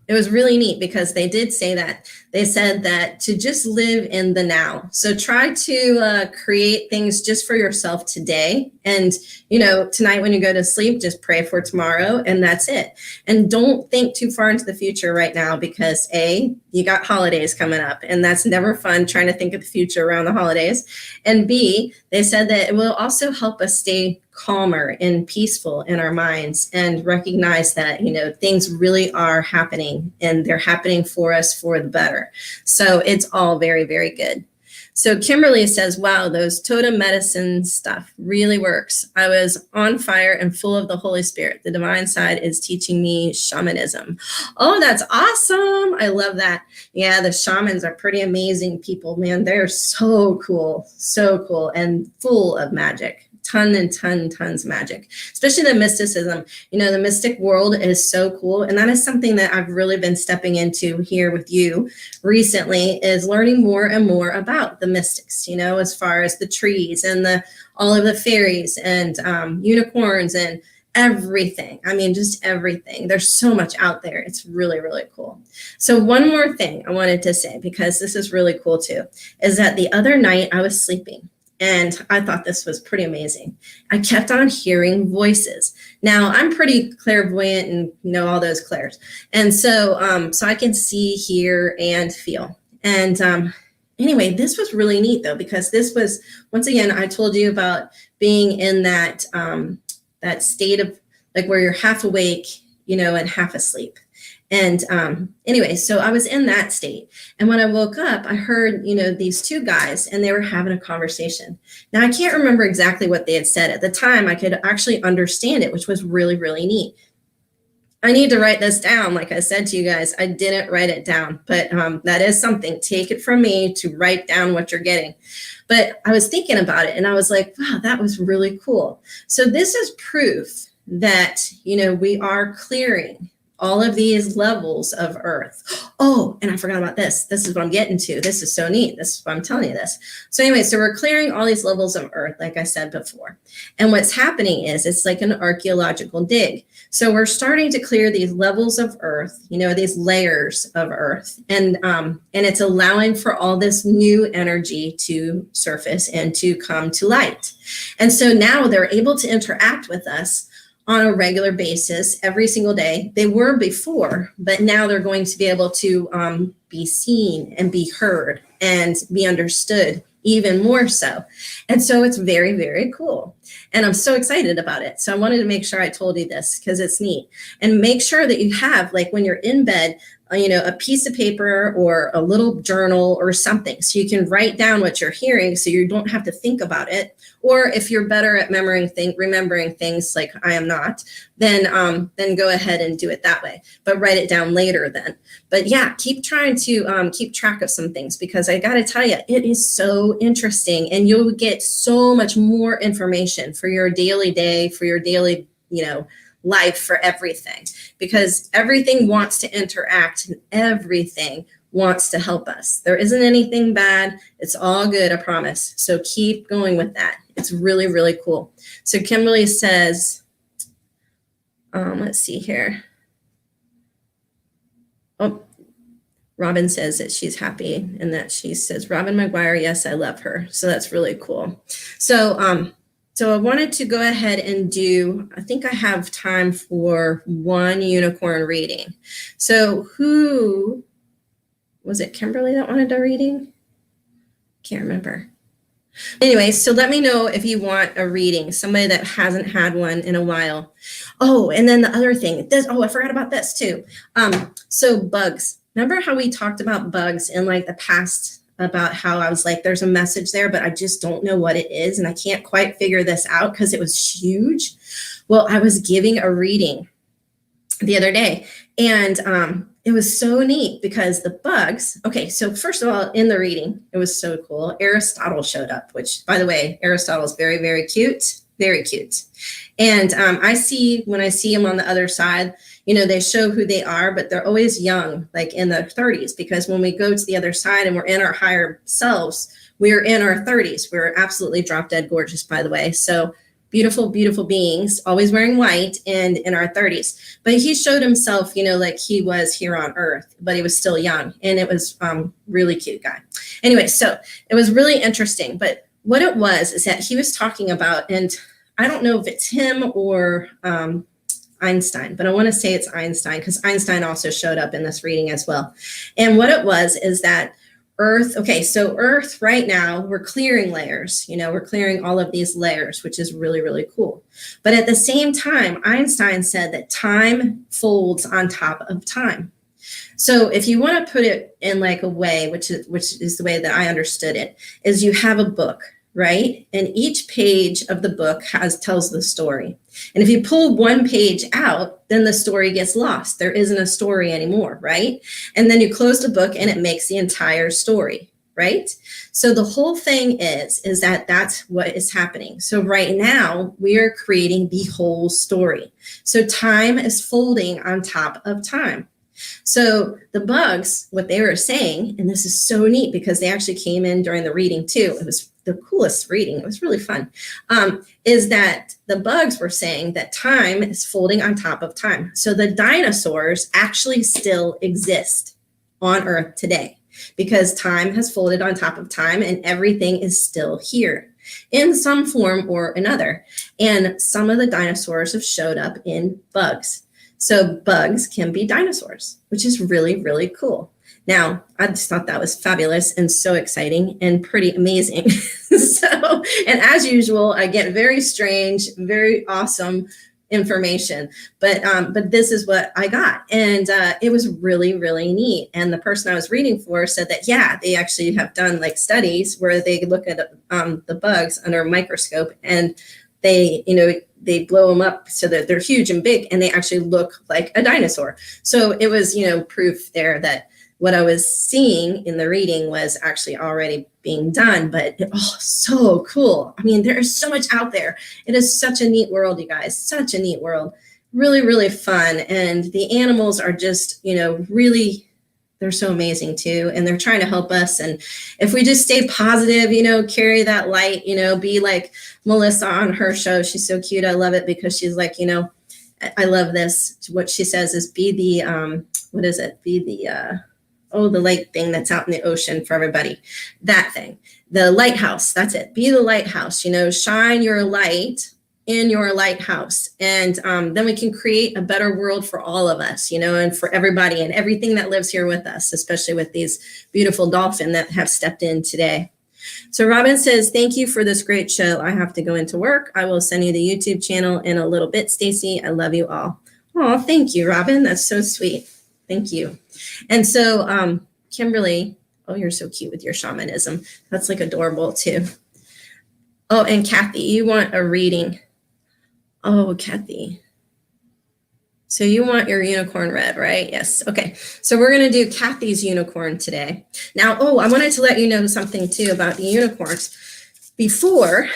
it was really neat because they did say that. They said that to just live in the now. So try to create things just for yourself today. And, tonight when you go to sleep, just pray for tomorrow and that's it. And don't think too far into the future right now because A, you got holidays coming up and that's never fun trying to think of the future around the holidays. And B, they said that it will also help us stay calmer and peaceful in our minds and recognize that, things really are happening and they're happening for us for the better. So it's all very, very good. So Kimberly says, wow, those totem medicine stuff really works. I was on fire and full of the Holy Spirit. The divine side is teaching me shamanism. Oh, that's awesome. I love that. Yeah, the shamans are pretty amazing people, man. They're so cool, and full of magic. Tons of magic, especially the mysticism. The mystic world is so cool. And that is something that I've really been stepping into here with you recently is learning more and more about the mystics, as far as the trees and all of the fairies and unicorns and everything. I mean, just everything. There's so much out there. It's really, really cool. So one more thing I wanted to say, because this is really cool too, is that the other night I was sleeping. And I thought this was pretty amazing. I kept on hearing voices. Now I'm pretty clairvoyant and all those clairs. And so, so I can see, hear, and feel. And anyway, this was really neat though, because this was, once again, I told you about being in that, that state of like where you're half awake, and half asleep. And anyway, so I was in that state. And when I woke up, I heard, these two guys and they were having a conversation. Now, I can't remember exactly what they had said. At the time, I could actually understand it, which was really, really neat. I need to write this down. Like I said to you guys, I didn't write it down, but that is something. Take it from me to write down what you're getting. But I was thinking about it and I was like, wow, that was really cool. So this is proof that, we are clearing all of these levels of earth. Oh, and I forgot about this. This is what I'm getting to. This is so neat. This is why I'm telling you this. So anyway, so we're clearing all these levels of earth, like I said before. And what's happening is it's like an archaeological dig. So we're starting to clear these levels of earth, these layers of earth. And it's allowing for all this new energy to surface and to come to light. And so now they're able to interact with us on a regular basis every single day. They were before, but now they're going to be able to be seen and be heard and be understood even more so. And so it's very, very cool. And I'm so excited about it. So I wanted to make sure I told you this because it's neat. And make sure that you have, like when you're in bed, a piece of paper or a little journal or something so you can write down what you're hearing so you don't have to think about it. Or if you're better at remembering things like I am not, then go ahead and do it that way, but write it down later then. But yeah, keep trying to keep track of some things because I got to tell you, it is so interesting and you'll get so much more information for your daily day, for your daily, life, for everything, because everything wants to interact and everything wants to help us. There isn't anything bad. It's all good, I promise. So keep going with that. It's really, really cool. So Kimberly says, let's see here. Oh, Robin says that she's happy and that she says, Robin McGuire, yes, I love her. So that's really cool. So I wanted to go ahead and I think I have time for one unicorn reading. So who, was it Kimberly that wanted a reading? Can't remember. Anyway, so let me know if you want a reading, somebody that hasn't had one in a while. Oh, and then the other thing, I forgot about this too. So bugs. Remember how we talked about bugs in like the past, about how I was like, there's a message there, but I just don't know what it is. And I can't quite figure this out because it was huge. Well, I was giving a reading the other day and it was so neat because the bugs, okay, so first of all, in the reading, it was so cool. Aristotle showed up, which by the way, Aristotle is very, very cute, very cute. And when I see him on the other side, they show who they are, but they're always young, like in their 30s, because when we go to the other side and we're in our higher selves, we're in our 30s. We're absolutely drop dead gorgeous, by the way. So beautiful, beautiful beings, always wearing white and in our 30s. But he showed himself, like he was here on earth, but he was still young. And it was really cute guy. Anyway, so it was really interesting. But what it was is that he was talking about, and I don't know if it's him or Einstein, but I want to say it's Einstein, because Einstein also showed up in this reading as well. And what it was is that Earth, okay, so Earth right now, we're clearing layers, we're clearing all of these layers, which is really, really cool. But at the same time, Einstein said that time folds on top of time. So if you want to put it in like a way, which is the way that I understood it, is you have a book, right? And each page of the book tells the story. And if you pull one page out, then the story gets lost. There isn't a story anymore, right? And then you close the book and it makes the entire story, right? So the whole thing is that that's what is happening. So right now we are creating the whole story. So time is folding on top of time. So the bugs, what they were saying, and this is so neat because they actually came in during the reading too. It was the coolest reading. It was really fun. Is that the bugs were saying that time is folding on top of time. So the dinosaurs actually still exist on Earth today because time has folded on top of time and everything is still here in some form or another. And some of the dinosaurs have showed up in bugs. So bugs can be dinosaurs, which is really, really cool. Now, I just thought that was fabulous and so exciting and pretty amazing. And as usual, I get very strange, very awesome information, but this is what I got. And it was really, really neat. And the person I was reading for said that, yeah, they actually have done like studies where they look at the bugs under a microscope and they blow them up so that they're huge and big and they actually look like a dinosaur. So it was, proof there that what I was seeing in the reading was actually already being done, but so cool. I mean, there is so much out there. It is such a neat world, you guys, such a neat world. Really, really fun. And the animals are just, really, they're so amazing too. And they're trying to help us. And if we just stay positive, carry that light, be like Melissa on her show. She's so cute. I love it because she's like, I love this. What she says is be the, the light thing that's out in the ocean for everybody. That thing, the lighthouse, that's it. Be the lighthouse, shine your light in your lighthouse. And then we can create a better world for all of us, and for everybody and everything that lives here with us, especially with these beautiful dolphins that have stepped in today. So Robin says, thank you for this great show. I have to go into work. I will send you the YouTube channel in a little bit, Stacey. I love you all. Oh, thank you, Robin. That's so sweet. Thank you. And so Kimberly, oh, you're so cute with your shamanism. That's like adorable too. Oh, and Kathy, you want a reading. Oh, Kathy. So you want your unicorn red, right? Yes. Okay. So we're going to do Kathy's unicorn today. Now, I wanted to let you know something too about the unicorns. Before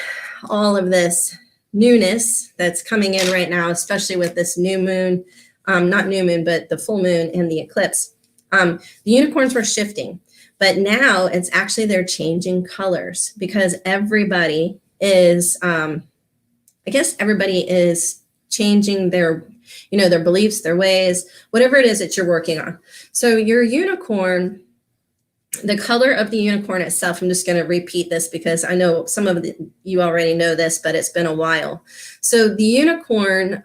all of this newness that's coming in right now, especially with this new moon, not new moon, but the full moon and the eclipse, the unicorns were shifting. But now it's actually they're changing colors because everybody is, everybody is changing their beliefs, their ways, whatever it is that you're working on. So your unicorn, the color of the unicorn itself, I'm just going to repeat this because I know some of you already know this, but it's been a while. So the unicorn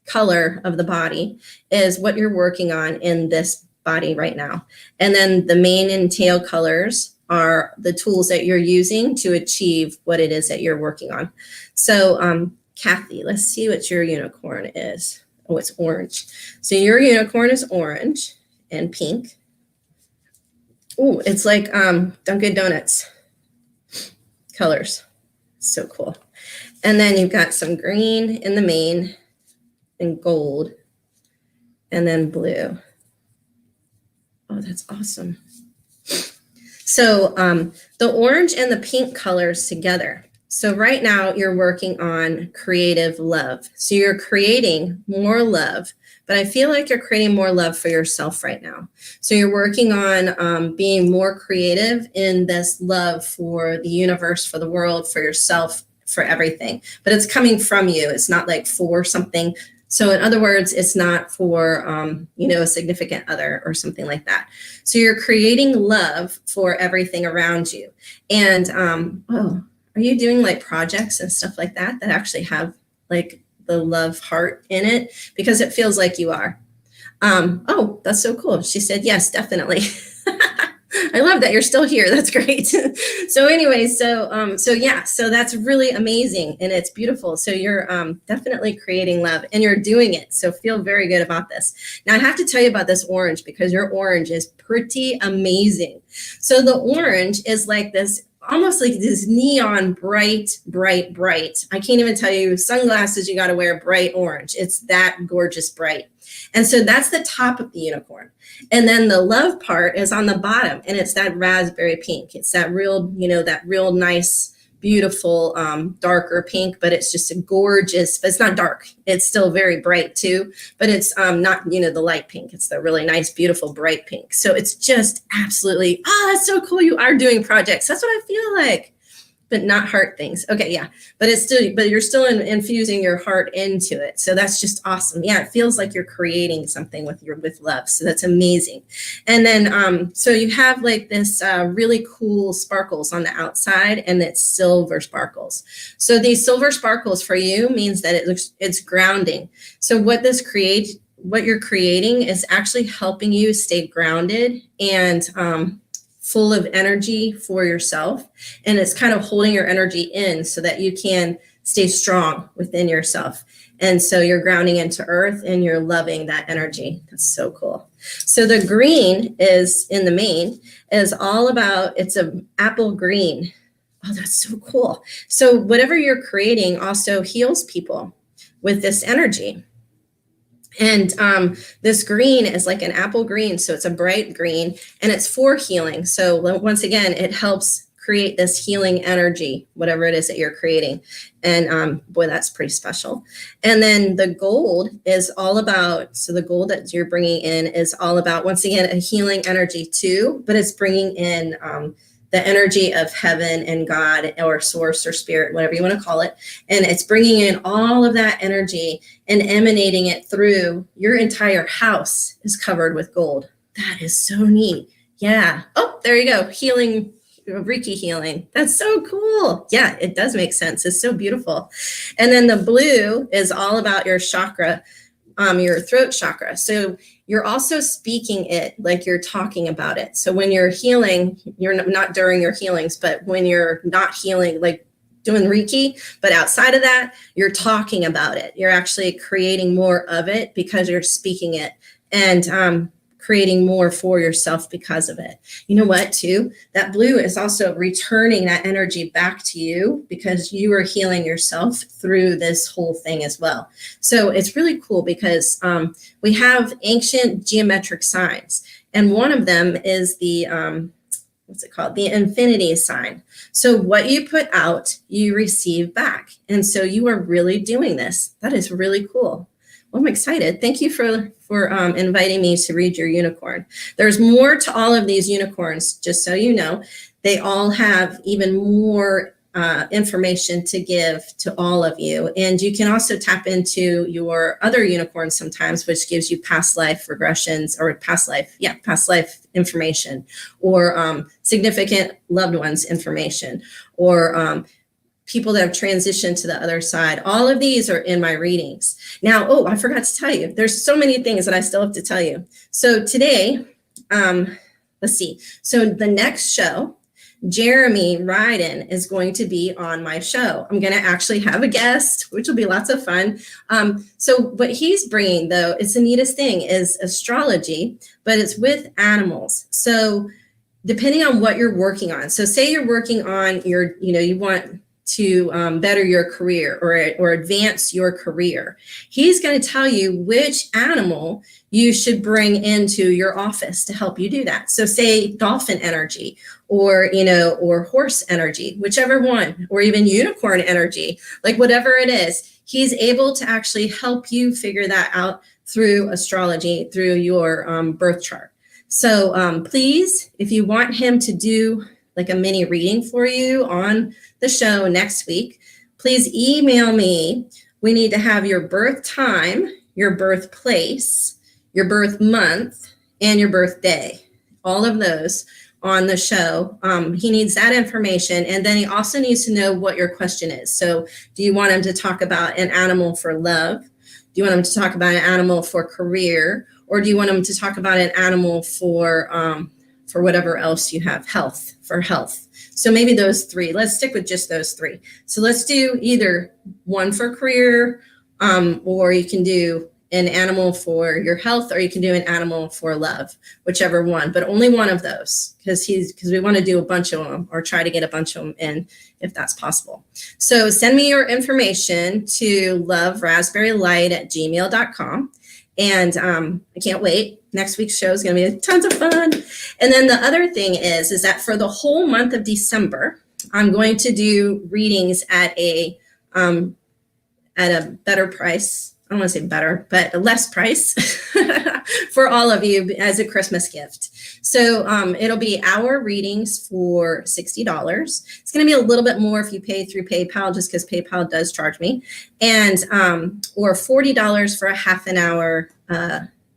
color of the body is what you're working on in this body right now. And then the mane and tail colors are the tools that you're using to achieve what it is that you're working on. So Kathy, let's see what your unicorn is. Oh, it's orange. So your unicorn is orange and pink. Oh, it's like Dunkin' Donuts colors. So cool. And then you've got some green in the mane and gold and then blue. Oh, that's awesome. So the orange and the pink colors together. So right now you're working on creative love. So you're creating more love but I feel like you're creating more love for yourself right now. So you're working on being more creative in this love for the universe, for the world, for yourself, for everything. But it's coming from you. It's not like for something. So in other words, it's not for, a significant other or something like that. So you're creating love for everything around you. And, are you doing like projects and stuff like that actually have like the love heart in it? Because it feels like you are. That's so cool. She said, yes, definitely. I love that you're still here. That's great. So anyway, so that's really amazing and it's beautiful. So you're definitely creating love and you're doing it. So feel very good about this. Now I have to tell you about this orange because your orange is pretty amazing. So the orange is like this, almost like this neon bright. I can't even tell you, sunglasses, you got to wear bright orange. It's that gorgeous bright. And so that's the top of the unicorn. And then the love part is on the bottom and it's that raspberry pink. It's that real, that real nice, beautiful, darker pink, but it's just a gorgeous, but it's not dark. It's still very bright too, but it's not, the light pink. It's the really nice, beautiful, bright pink. So it's just absolutely, that's so cool. You are doing projects. That's what I feel like. But not heart things. Okay, yeah. But you're still infusing your heart into it. So that's just awesome. Yeah, it feels like you're creating something with love. So that's amazing. And then so you have like this really cool sparkles on the outside, and it's silver sparkles. So these silver sparkles for you means that it's grounding. So what you're creating is actually helping you stay grounded and full of energy for yourself. And it's kind of holding your energy in so that you can stay strong within yourself. And so you're grounding into earth and you're loving that energy. That's so cool. So the green is in the main is all about, it's an apple green. Oh, that's so cool. So whatever you're creating also heals people with this energy. And this green is like an apple green. So it's a bright green and it's for healing. So once again, it helps create this healing energy, whatever it is that you're creating. And boy, that's pretty special. And then the gold is all about, so the gold that you're bringing in is all about, once again, a healing energy too, but it's bringing in the energy of heaven and God or source or spirit, whatever you want to call it. And it's bringing in all of that energy and emanating it through your entire house is covered with gold. That is so neat. Yeah. Oh, there you go. Healing, Reiki healing. That's so cool. Yeah, it does make sense. It's so beautiful. And then the blue is all about your chakra, your throat chakra. So you're also speaking it like you're talking about it. So when you're healing, you're not during your healings, but when you're not healing, like doing Reiki, but outside of that, you're talking about it. You're actually creating more of it because you're speaking it and creating more for yourself because of it. You know what, too? That blue is also returning that energy back to you because you are healing yourself through this whole thing as well. So it's really cool because we have ancient geometric signs, and one of them is the what's it called? The infinity sign. So what you put out, you receive back. And so you are really doing this. That is really cool. Well, I'm excited. Thank you for inviting me to read your unicorn. There's more to all of these unicorns, just so you know. They all have even more information to give to all of you. And you can also tap into your other unicorns sometimes, which gives you past life regressions or past life information or significant loved ones information or people that have transitioned to the other side. All of these are in my readings. Now, I forgot to tell you, there's so many things that I still have to tell you. So today, let's see. So the next show, Jeremy Ryden is going to be on my show. I'm going to actually have a guest, which will be lots of fun. So what he's bringing, though, it's the neatest thing, is astrology, but it's with animals. So depending on what you're working on. So say you're working on your, you want to better your career or advance your career. He's going to tell you which animal you should bring into your office to help you do that. So say dolphin energy or horse energy, whichever one, or even unicorn energy, like whatever it is, he's able to actually help you figure that out through astrology, through your birth chart. So please, if you want him to do like a mini reading for you on the show next week, please email me. We need to have your birth time, your birthplace, your birth month, and your birthday. All of those on the show. He needs that information. And then he also needs to know what your question is. So do you want him to talk about an animal for love? Do you want him to talk about an animal for career? Or do you want him to talk about an animal for whatever else you have, for health? So maybe those three. Let's stick with just those three. So let's do either one for career, or you can do an animal for your health, or you can do an animal for love, whichever one, but only one of those, because we want to do a bunch of them, or try to get a bunch of them in if that's possible. So send me your information to loveraspberrylight@gmail.com. And I can't wait. Next week's show is going to be tons of fun. And then the other thing is that for the whole month of December, I'm going to do readings at a better price. I don't want to say better, but a less price for all of you as a Christmas gift. So it'll be hour readings for $60. It's going to be a little bit more if you pay through PayPal, just because PayPal does charge me, and or $40 for a half an hour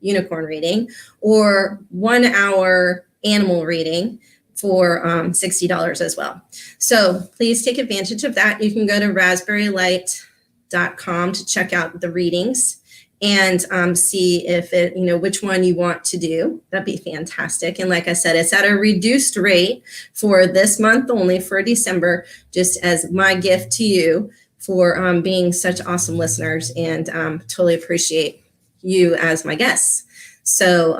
unicorn reading, or 1 hour animal reading for $60 as well. So please take advantage of that. You can go to raspberrylight.com to check out the readings and see if it, which one you want to do. That'd be fantastic. And like I said, it's at a reduced rate for this month only, for December, just as my gift to you for being such awesome listeners, and totally appreciate you as my guests. So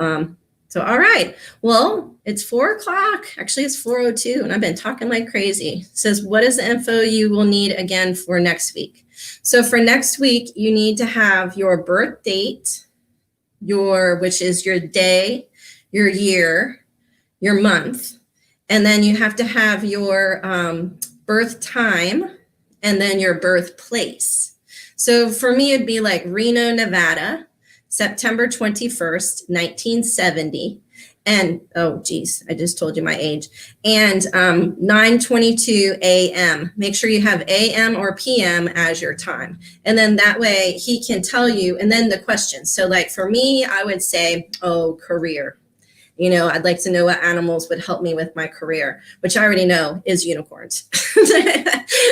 all right. Well, it's 4:00. Actually, it's 4:02, and I've been talking like crazy. It says, what is the info you will need again for next week? So for next week, you need to have your birth date, which is your day, your year, your month, and then you have to have your birth time, and then your birthplace. So for me, it'd be like Reno, Nevada, September 21st, 1970. And, oh, geez, I just told you my age. And 9:22 a.m. Make sure you have a.m. or p.m. as your time. And then that way he can tell you. And then the questions. So like for me, I would say, career. I'd like to know what animals would help me with my career, which I already know is unicorns.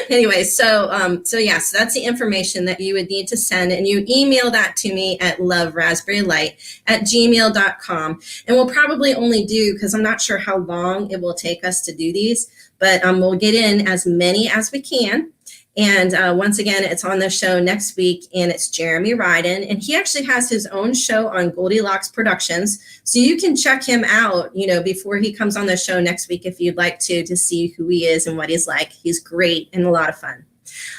Anyway, so that's the information that you would need to send, and you email that to me at loveraspberrylight@gmail.com. And we'll probably only do, because I'm not sure how long it will take us to do these, but we'll get in as many as we can. And once again, it's on the show next week, and it's Jeremy Ryden. And he actually has his own show on Goldylocks Productions. So you can check him out, before he comes on the show next week, if you'd like to see who he is and what he's like. He's great and a lot of fun.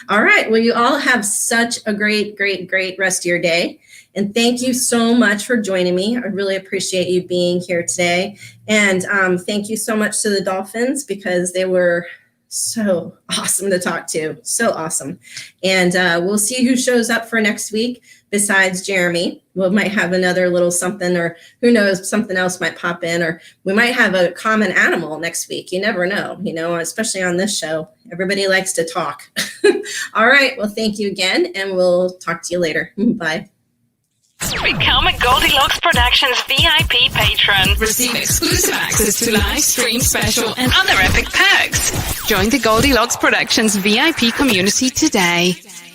All right. Well, you all have such a great, great, great rest of your day. And thank you so much for joining me. I really appreciate you being here today. And thank you so much to the dolphins, because they were so awesome to talk to. So awesome. And we'll see who shows up for next week besides Jeremy. We might have another little something, or who knows, something else might pop in, or we might have a common animal next week. You never know, especially on this show. Everybody likes to talk. All right. Well, thank you again, and we'll talk to you later. Bye. Become a Goldylocks Productions VIP patron. Receive exclusive access to live stream special and other epic perks. Join the Goldylocks Productions VIP community today.